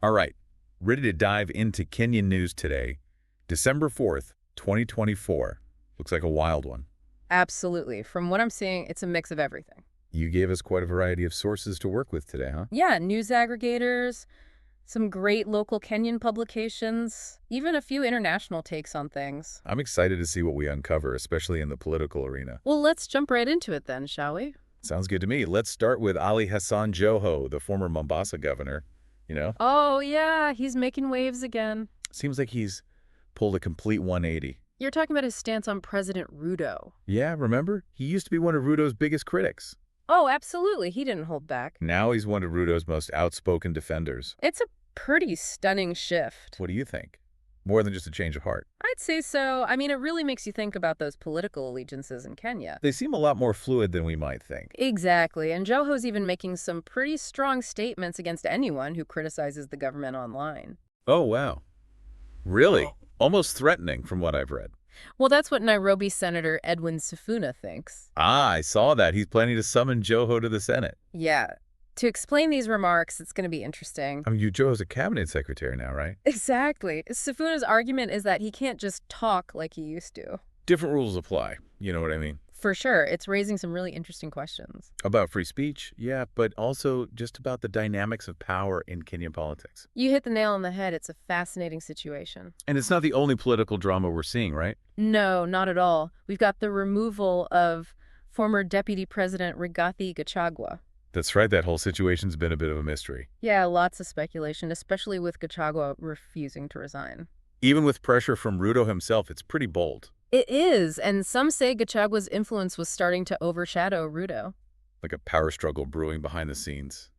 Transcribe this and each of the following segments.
All right, ready to dive into Kenyan news today, December 4th, 2024. Looks like a wild one. Absolutely. From what I'm seeing, it's a mix of everything. You gave us quite a variety of sources to work with today, huh? Yeah, news aggregators, some great local Kenyan publications, even a few international takes on things. I'm excited to see what we uncover, especially in the political arena. Well, let's jump right into it then, shall we? Sounds good to me. Let's start with Ali Hassan Joho, the former Mombasa governor. Oh, yeah, he's making waves again. Seems like he's pulled a complete 180. You're talking about his stance on President Ruto. Yeah, remember? He used to be one of Ruto's biggest critics. Oh, absolutely. He didn't hold back. Now he's one of Ruto's most outspoken defenders. It's a pretty stunning shift. What do you think? More than just a change of heart. I'd say so. I mean, it really makes you think about those political allegiances in Kenya. They seem a lot more fluid than we might think. Exactly. And Joho's even making some pretty strong statements against anyone who criticizes the government online. Oh, wow. Really? Almost threatening from what I've read. Well, that's what Nairobi Senator Edwin Sifuna thinks. Ah, I saw that. He's planning to summon Joho to the Senate. Yeah. To explain these remarks, it's going to be interesting. I mean, Joho's a cabinet secretary now, right? Exactly. Sifuna's argument is that he can't just talk like he used to. Different rules apply. You know what I mean? For sure, it's raising some really interesting questions. About free speech, yeah, but also just about the dynamics of power in Kenyan politics. You hit the nail on the head. It's a fascinating situation. And it's not the only political drama we're seeing, right? No, not at all. We've got the removal of former Deputy President Rigathi Gachagua. That's right, that whole situation's been a bit of a mystery. Yeah, lots of speculation, especially with Gachagua refusing to resign. Even with pressure from Ruto himself, it's pretty bold. It is, and some say Gachagua's influence was starting to overshadow Ruto. Like a power struggle brewing behind the scenes.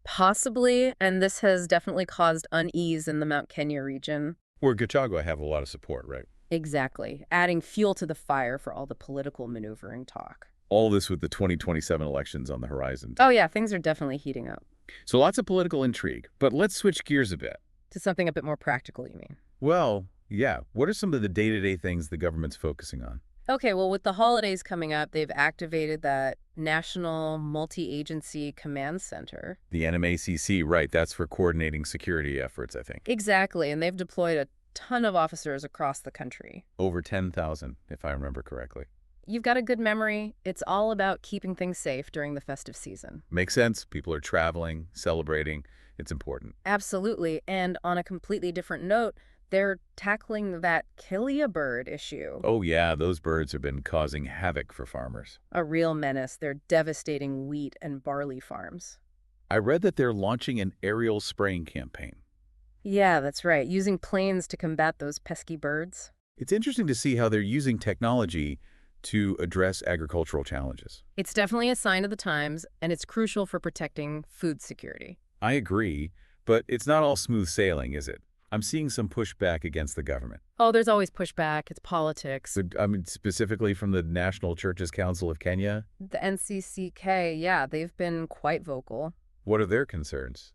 Possibly, and this has definitely caused unease in the Mount Kenya region. Where Gachagua have a lot of support, right? Exactly, adding fuel to the fire for all the political maneuvering talk. All this with the 2027 elections on the horizon. Oh yeah, things are definitely heating up. So lots of political intrigue, but let's switch gears a bit. To something a bit more practical, you mean? Well, yeah, what are some of the day-to-day things the government's focusing on? Okay, well, with the holidays coming up, they've activated that National Multi-Agency Command Center. The NMACC, right, that's for coordinating security efforts, I think. Exactly, and they've deployed a ton of officers across the country. Over 10,000, if I remember correctly. You've got a good memory. It's all about keeping things safe during the festive season. Makes sense. People are traveling, celebrating. It's important. Absolutely, and on a completely different note, they're tackling that Killia bird issue. Oh yeah, those birds have been causing havoc for farmers. A real menace. They're devastating wheat and barley farms. I read that they're launching an aerial spraying campaign. Yeah, that's right, using planes to combat those pesky birds. It's interesting to see how they're using technology to address agricultural challenges. It's definitely a sign of the times, and it's crucial for protecting food security. I agree, but it's not all smooth sailing, is it? I'm seeing some pushback against the government. Oh, there's always pushback. It's politics. I mean, specifically from the National Churches Council of Kenya. The NCCK, yeah, they've been quite vocal. What are their concerns?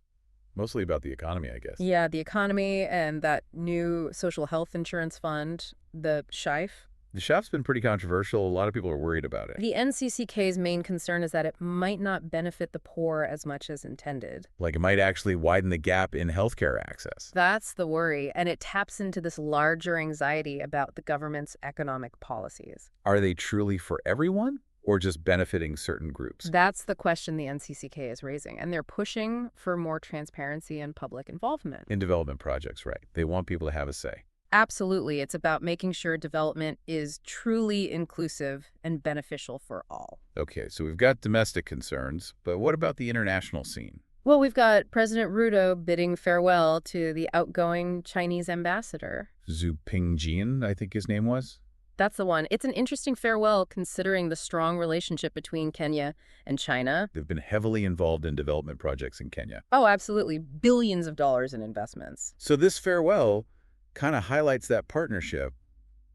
Mostly about the economy, I guess. Yeah, the economy and that new social health insurance fund, the SHIFE. The SHIFE's been pretty controversial. A lot of people are worried about it. The NCCK's main concern is that it might not benefit the poor as much as intended. Like it might actually widen the gap in healthcare access. That's the worry, and it taps into this larger anxiety about the government's economic policies. Are they truly for everyone or just benefiting certain groups? That's the question the NCCK is raising, and they're pushing for more transparency and public involvement. In development projects, right. They want people to have a say. Absolutely. It's about making sure development is truly inclusive and beneficial for all. Okay, so we've got domestic concerns, but what about the international scene? Well, we've got President Ruto bidding farewell to the outgoing Chinese ambassador. Xu Pingjian, I think his name was? That's the one. It's an interesting farewell considering the strong relationship between Kenya and China. They've been heavily involved in development projects in Kenya. Oh, absolutely. Billions of dollars in investments. So this farewell kind of highlights that partnership,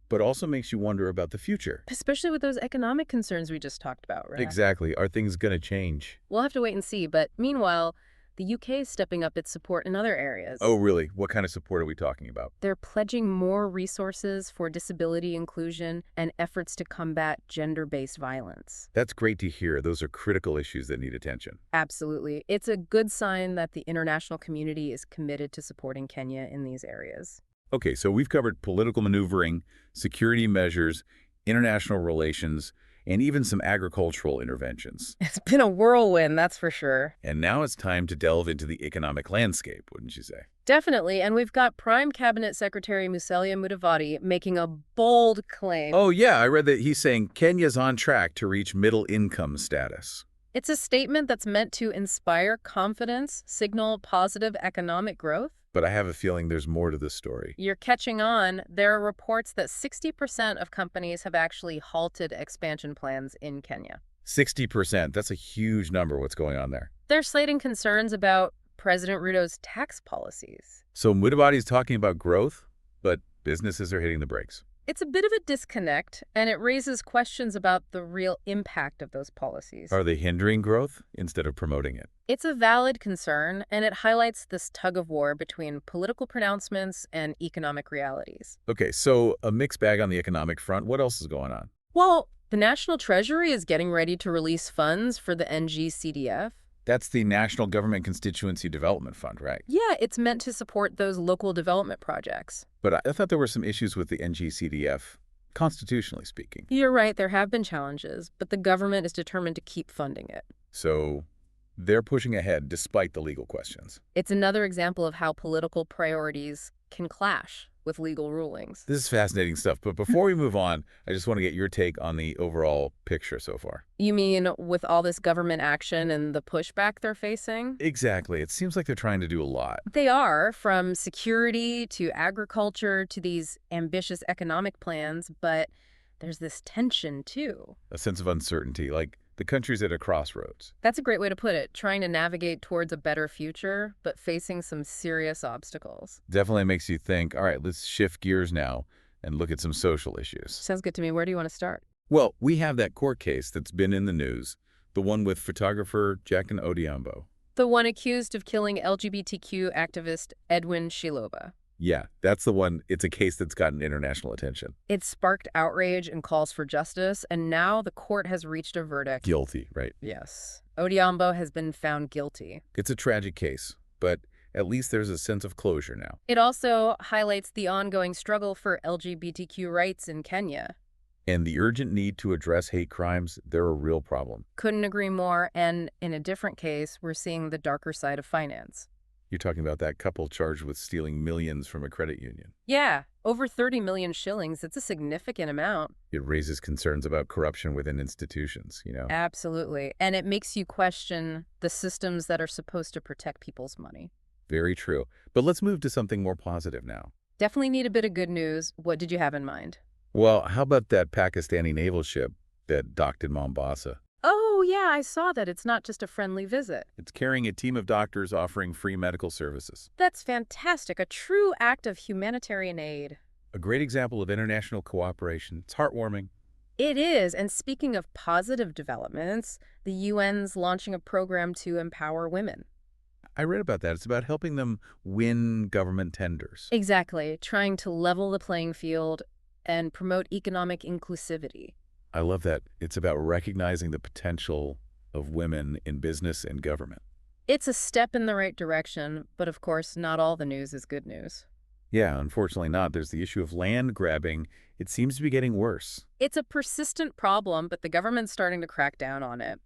but also makes you wonder about the future. Especially with those economic concerns we just talked about, right? Exactly. Are things going to change? We'll have to wait and see. But meanwhile, The UK is stepping up its support in other areas. Oh, really? What kind of support are we talking about? They're pledging more resources for disability inclusion and efforts to combat gender-based violence. That's great to hear. Those are critical issues that need attention. Absolutely. It's a good sign that the international community is committed to supporting Kenya in these areas. Okay, so we've covered political maneuvering, security measures, international relations, and even some agricultural interventions. It's been a whirlwind, that's for sure. And now it's time to delve into the economic landscape, wouldn't you say? Definitely, and we've got Prime Cabinet Secretary Musalia Mudavadi making a bold claim. Oh, yeah, I read that he's saying Kenya's on track to reach middle income status. It's a statement that's meant to inspire confidence, signal positive economic growth. But I have a feeling there's more to this story. You're catching on. There are reports that 60% of companies have actually halted expansion plans in Kenya. 60%, that's a huge number. What's going on there? They're slating concerns about President Ruto's tax policies. So Mudavadi's talking about growth, but businesses are hitting the brakes. It's a bit of a disconnect, and it raises questions about the real impact of those policies. Are they hindering growth instead of promoting it? It's a valid concern, and it highlights this tug-of-war between political pronouncements and economic realities. Okay, so a mixed bag on the economic front. What else is going on? Well, the National Treasury is getting ready to release funds for the NGCDF. That's the National Government Constituency Development Fund, right? Yeah, it's meant to support those local development projects. But I thought there were some issues with the NGCDF, constitutionally speaking. You're right, there have been challenges, but the government is determined to keep funding it. So they're pushing ahead despite the legal questions. It's another example of how political priorities can clash with legal rulings. This is fascinating stuff, but before we move on, I just want to get your take on the overall picture so far. You mean with all this government action and the pushback they're facing? Exactly. It seems like they're trying to do a lot. They are, from security to agriculture to these ambitious economic plans, but there's this tension too. A sense of uncertainty, like the country's at a crossroads. That's a great way to put it, trying to navigate towards a better future, but facing some serious obstacles. Definitely makes you think, all right, let's shift gears now and look at some social issues. Sounds good to me. Where do you want to start? Well, we have that court case that's been in the news, the one with photographer Jacquin Odhiambo. The one accused of killing LGBTQ activist Edwin Shiloba. Yeah, that's the one. It's a case that's gotten international attention. It sparked outrage and calls for justice, and now the court has reached a verdict. Guilty, right? Yes. Odhiambo has been found guilty. It's a tragic case, but at least there's a sense of closure now. It also highlights the ongoing struggle for LGBTQ rights in Kenya. And the urgent need to address hate crimes, they're a real problem. Couldn't agree more, and in a different case, we're seeing the darker side of finance. You're talking about that couple charged with stealing millions from a credit union. Yeah, over 30 million shillings. It's a significant amount. It raises concerns about corruption within institutions, Absolutely. And it makes you question the systems that are supposed to protect people's money. Very true. But let's move to something more positive now. Definitely need a bit of good news. What did you have in mind? Well, how about that Pakistani naval ship that docked in Mombasa? Oh, yeah, I saw that. It's not just a friendly visit. It's carrying a team of doctors offering free medical services. That's fantastic. A true act of humanitarian aid. A great example of international cooperation. It's heartwarming. It is. And speaking of positive developments, the UN's launching a program to empower women. I read about that. It's about helping them win government tenders. Exactly. Trying to level the playing field and promote economic inclusivity. I love that. It's about recognizing the potential of women in business and government. It's a step in the right direction, but of course, not all the news is good news. Yeah, unfortunately not. There's the issue of land grabbing. It seems to be getting worse. It's a persistent problem, but the government's starting to crack down on it.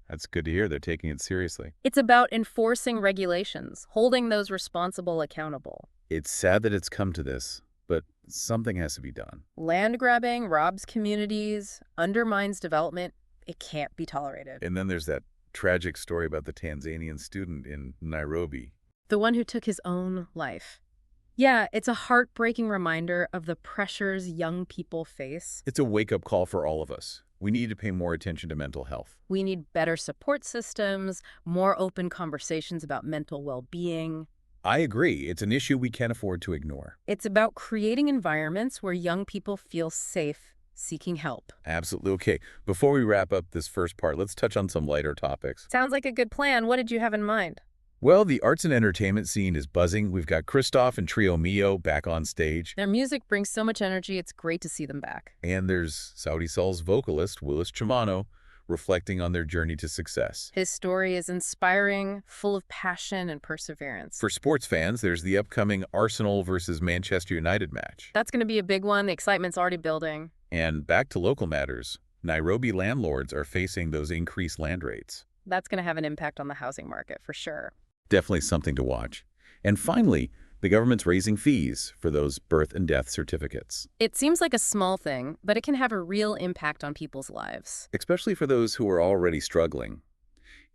That's good to hear. They're taking it seriously. It's about enforcing regulations, holding those responsible accountable. It's sad that it's come to this, but something has to be done. Land grabbing robs communities, undermines development. It can't be tolerated. And then there's that tragic story about the Tanzanian student in Nairobi. The one who took his own life. Yeah, it's a heartbreaking reminder of the pressures young people face. It's a wake-up call for all of us. We need to pay more attention to mental health. We need better support systems, more open conversations about mental well-being. I agree. It's an issue we can't afford to ignore. It's about creating environments where young people feel safe seeking help. Absolutely. Okay, before we wrap up this first part, let's touch on some lighter topics. Sounds like a good plan. What did you have in mind? Well, the arts and entertainment scene is buzzing. We've got Christoph and Trio Mio back on stage. Their music brings so much energy, it's great to see them back. And there's Saudi Soul's vocalist, Willis Chimano, reflecting on their journey to success. His story is inspiring, full of passion and perseverance. For sports fans, there's the upcoming Arsenal versus Manchester United match. That's going to be a big one. The excitement's already building. And back to local matters, Nairobi landlords are facing those increased land rates. That's going to have an impact on the housing market for sure. Definitely something to watch. And finally, the government's raising fees for those birth and death certificates. It seems like a small thing, but it can have a real impact on people's lives. Especially for those who are already struggling.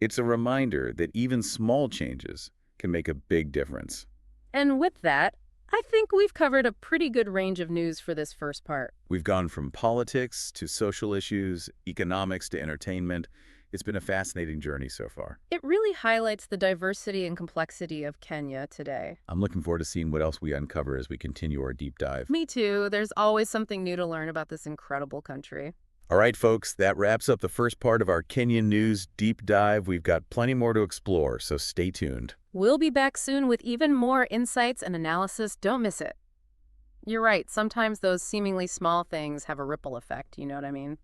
It's a reminder that even small changes can make a big difference. And with that, I think we've covered a pretty good range of news for this first part. We've gone from politics to social issues, economics to entertainment. It's been a fascinating journey so far. It really highlights the diversity and complexity of Kenya today. I'm looking forward to seeing what else we uncover as we continue our deep dive. Me too. There's always something new to learn about this incredible country. All right, folks, that wraps up the first part of our Kenyan News Deep Dive. We've got plenty more to explore, so stay tuned. We'll be back soon with even more insights and analysis. Don't miss it. You're right. Sometimes those seemingly small things have a ripple effect. You know what I mean?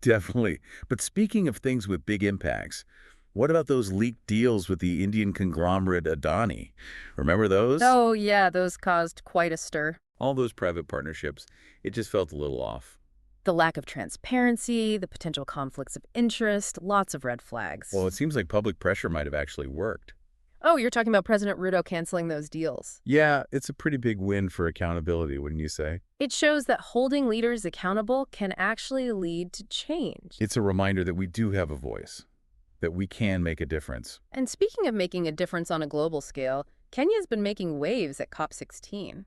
Definitely. But speaking of things with big impacts, what about those leaked deals with the Indian conglomerate Adani? Remember those? Oh, yeah. Those caused quite a stir. All those private partnerships, it just felt a little off. The lack of transparency, the potential conflicts of interest, lots of red flags. Well, it seems like public pressure might have actually worked. Oh, you're talking about President Ruto canceling those deals. Yeah, it's a pretty big win for accountability, wouldn't you say? It shows that holding leaders accountable can actually lead to change. It's a reminder that we do have a voice, that we can make a difference. And speaking of making a difference on a global scale, Kenya's been making waves at COP16.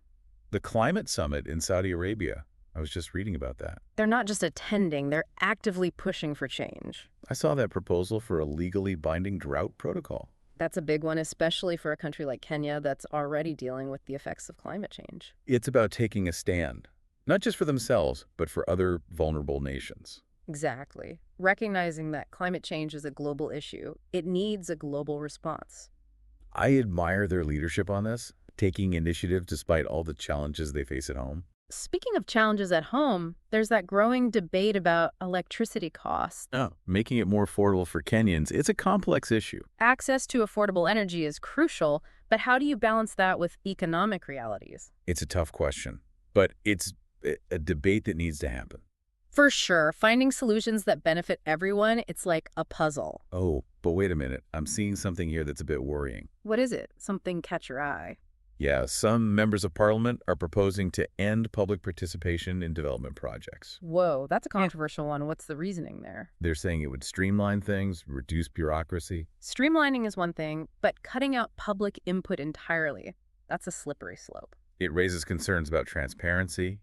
The climate summit in Saudi Arabia, I was just reading about that. They're not just attending, they're actively pushing for change. I saw that proposal for a legally binding drought protocol. That's a big one, especially for a country like Kenya that's already dealing with the effects of climate change. It's about taking a stand, not just for themselves, but for other vulnerable nations. Exactly. Recognizing that climate change is a global issue, it needs a global response. I admire their leadership on this, taking initiative despite all the challenges they face at home. Speaking of challenges at home, there's that growing debate about electricity costs. Oh, making it more affordable for Kenyans, it's a complex issue. Access to affordable energy is crucial, but how do you balance that with economic realities? It's a tough question, but it's a debate that needs to happen. For sure, finding solutions that benefit everyone, it's like a puzzle. Oh, but wait a minute. I'm seeing something here that's a bit worrying. What is it? Something catch your eye? Yeah, some members of parliament are proposing to end public participation in development projects. Whoa, that's a controversial one. What's the reasoning there? They're saying it would streamline things, reduce bureaucracy. Streamlining is one thing, but cutting out public input entirely, that's a slippery slope. It raises concerns about transparency,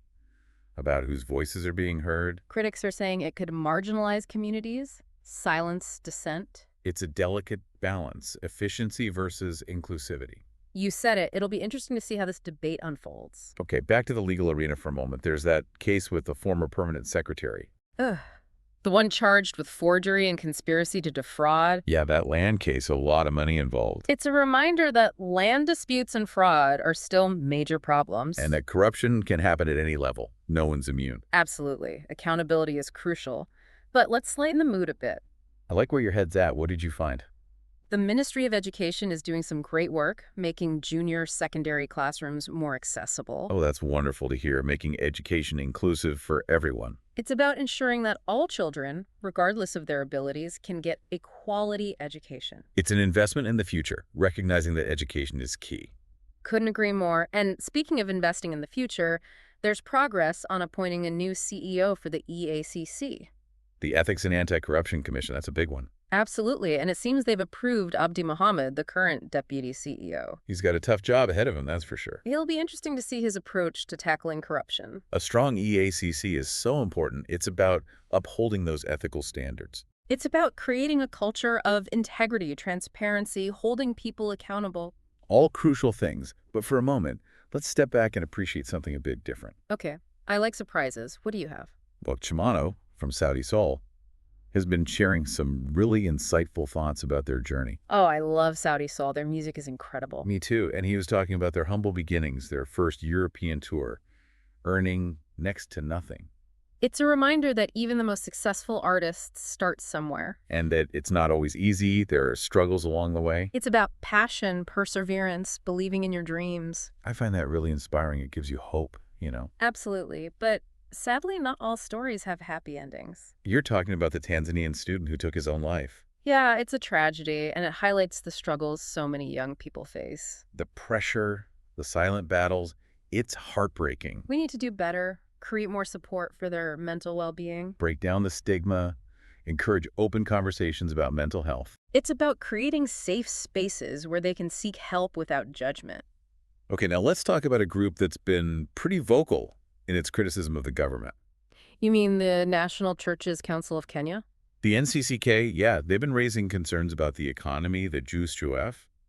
about whose voices are being heard. Critics are saying it could marginalize communities, silence dissent. It's a delicate balance, efficiency versus inclusivity. You said it. It'll be interesting to see how this debate unfolds. Okay, back to the legal arena for a moment. There's that case with the former permanent secretary. Ugh. The one charged with forgery and conspiracy to defraud. Yeah, that land case, a lot of money involved. It's a reminder that land disputes and fraud are still major problems. And that corruption can happen at any level. No one's immune. Absolutely. Accountability is crucial. But let's lighten the mood a bit. I like where your head's at. What did you find? The Ministry of Education is doing some great work, making junior secondary classrooms more accessible. Oh, that's wonderful to hear, making education inclusive for everyone. It's about ensuring that all children, regardless of their abilities, can get a quality education. It's an investment in the future, recognizing that education is key. Couldn't agree more. And speaking of investing in the future, there's progress on appointing a new CEO for the EACC. The Ethics and Anti-Corruption Commission, that's a big one. Absolutely, and it seems they've approved Abdi Mohammed, the current deputy CEO. He's got a tough job ahead of him, that's for sure. It'll be interesting to see his approach to tackling corruption. A strong EACC is so important. It's about upholding those ethical standards. It's about creating a culture of integrity, transparency, holding people accountable. All crucial things, but for a moment, let's step back and appreciate something a bit different. Okay, I like surprises. What do you have? Well, Chimano, from Saudi Soul, has been sharing some really insightful thoughts about their journey. Oh, I love Saudi Soul. Their music is incredible. Me too. And he was talking about their humble beginnings, their first European tour, earning next to nothing. It's a reminder that even the most successful artists start somewhere. And that it's not always easy. There are struggles along the way. It's about passion, perseverance, believing in your dreams. I find that really inspiring. It gives you hope. Absolutely. But sadly, not all stories have happy endings. You're talking about the Tanzanian student who took his own life. Yeah, it's a tragedy, and it highlights the struggles so many young people face. The pressure, the silent battles, it's heartbreaking. We need to do better, create more support for their mental well-being. Break down the stigma, encourage open conversations about mental health. It's about creating safe spaces where they can seek help without judgment. Okay, now let's talk about a group that's been pretty vocal in its criticism of the government. You mean the National Churches Council of Kenya? The NCCK, yeah, they've been raising concerns about the economy, the Jews,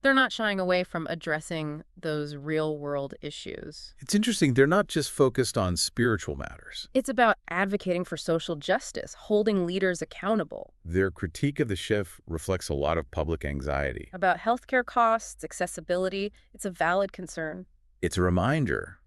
They're not shying away from addressing those real-world issues. It's interesting, they're not just focused on spiritual matters. It's about advocating for social justice, holding leaders accountable. Their critique of the shift reflects a lot of public anxiety. About healthcare costs, accessibility, it's a valid concern. It's a reminder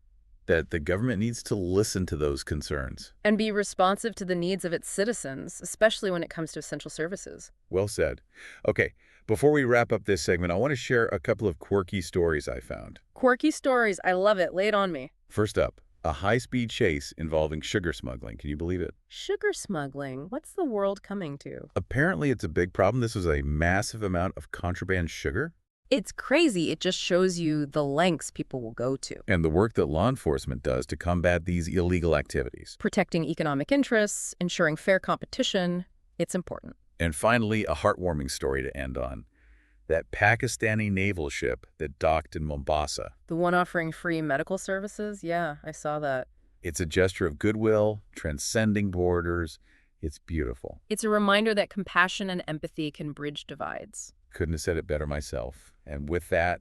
that the government needs to listen to those concerns. And be responsive to the needs of its citizens, especially when it comes to essential services. Well said. Okay, before we wrap up this segment, I want to share a couple of quirky stories I found. Quirky stories, I love it. Lay it on me. First up, a high-speed chase involving sugar smuggling. Can you believe it? Sugar smuggling. What's the world coming to? Apparently, it's a big problem. This was a massive amount of contraband sugar. It's crazy. It just shows you the lengths people will go to. And the work that law enforcement does to combat these illegal activities. Protecting economic interests, ensuring fair competition, it's important. And finally, a heartwarming story to end on. That Pakistani naval ship that docked in Mombasa. The one offering free medical services? Yeah, I saw that. It's a gesture of goodwill, transcending borders. It's beautiful. It's a reminder that compassion and empathy can bridge divides. Couldn't have said it better myself. And with that,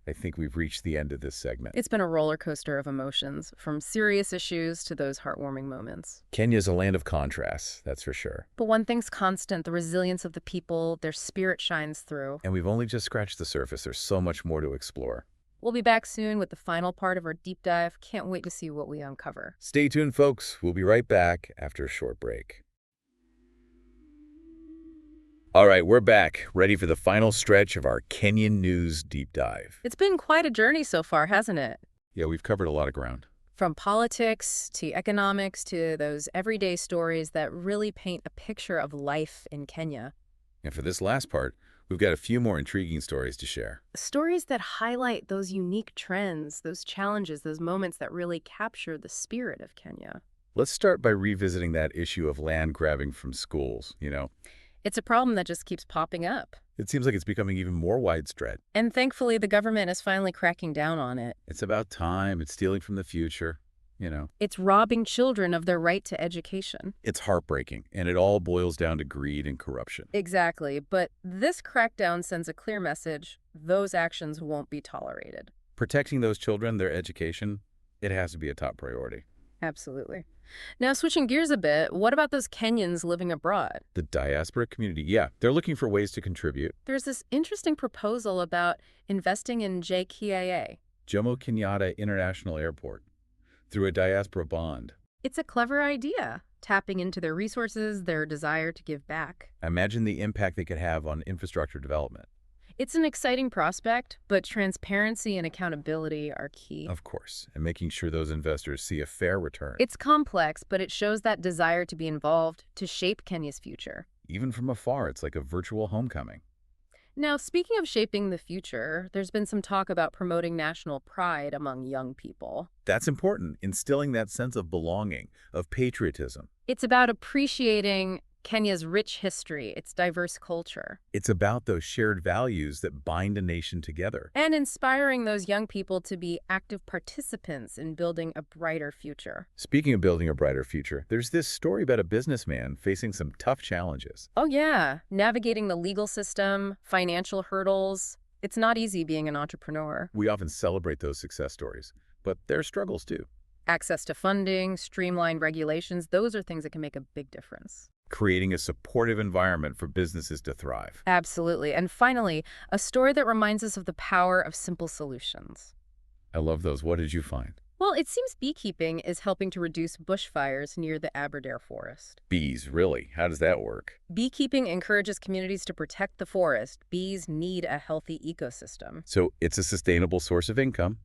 I think we've reached the end of this segment. It's been a roller coaster of emotions, from serious issues to those heartwarming moments. Kenya's a land of contrasts, that's for sure. But one thing's constant, the resilience of the people, their spirit shines through. And we've only just scratched the surface. There's so much more to explore. We'll be back soon with the final part of our deep dive. Can't wait to see what we uncover. Stay tuned, folks. We'll be right back after a short break. All right, we're back, ready for the final stretch of our Kenyan news deep dive. It's been quite a journey so far, hasn't it? Yeah, we've covered a lot of ground. From politics to economics to those everyday stories that really paint a picture of life in Kenya. And for this last part, we've got a few more intriguing stories to share. Stories that highlight those unique trends, those challenges, those moments that really capture the spirit of Kenya. Let's start by revisiting that issue of land grabbing from schools. It's a problem that just keeps popping up. It seems like it's becoming even more widespread. And thankfully, the government is finally cracking down on it. It's about time. It's stealing from the future. It's robbing children of their right to education. It's heartbreaking, and it all boils down to greed and corruption. Exactly. But this crackdown sends a clear message. Those actions won't be tolerated. Protecting those children, their education, it has to be a top priority. Absolutely. Now, switching gears a bit, what about those Kenyans living abroad? The diaspora community, yeah, they're looking for ways to contribute. There's this interesting proposal about investing in JKIA. Jomo Kenyatta International Airport, through a diaspora bond. It's a clever idea, tapping into their resources, their desire to give back. Imagine the impact they could have on infrastructure development. It's an exciting prospect, but transparency and accountability are key. Of course, and making sure those investors see a fair return. It's complex, but it shows that desire to be involved, to shape Kenya's future. Even from afar, it's like a virtual homecoming. Now, speaking of shaping the future, there's been some talk about promoting national pride among young people. That's important, instilling that sense of belonging, of patriotism. It's about appreciating Kenya's rich history, its diverse culture. It's about those shared values that bind a nation together. And inspiring those young people to be active participants in building a brighter future. Speaking of building a brighter future, there's this story about a businessman facing some tough challenges. Oh yeah, navigating the legal system, financial hurdles. It's not easy being an entrepreneur. We often celebrate those success stories, but there are struggles too. Access to funding, streamlined regulations, those are things that can make a big difference. creating a supportive environment for businesses to thrive. Absolutely. And finally, a story that reminds us of the power of simple solutions. I love those. What did you find? Well, it seems beekeeping is helping to reduce bushfires near the Aberdare forest. Bees, really? How does that work? Beekeeping encourages communities to protect the forest. Bees need a healthy ecosystem. So it's a sustainable source of income,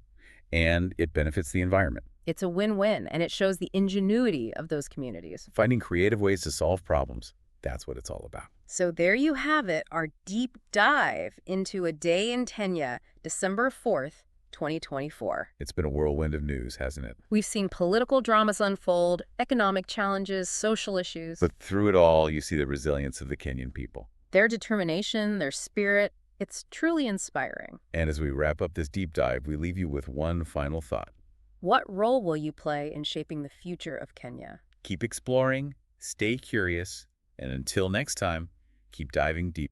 and it benefits the environment. It's a win-win, and it shows the ingenuity of those communities. Finding creative ways to solve problems, that's what it's all about. So there you have it, our deep dive into a day in Kenya, December 4th, 2024. It's been a whirlwind of news, hasn't it? We've seen political dramas unfold, economic challenges, social issues. But through it all, you see the resilience of the Kenyan people. Their determination, their spirit, it's truly inspiring. And as we wrap up this deep dive, we leave you with one final thought. What role will you play in shaping the future of Kenya? Keep exploring, stay curious, and until next time, keep diving deep.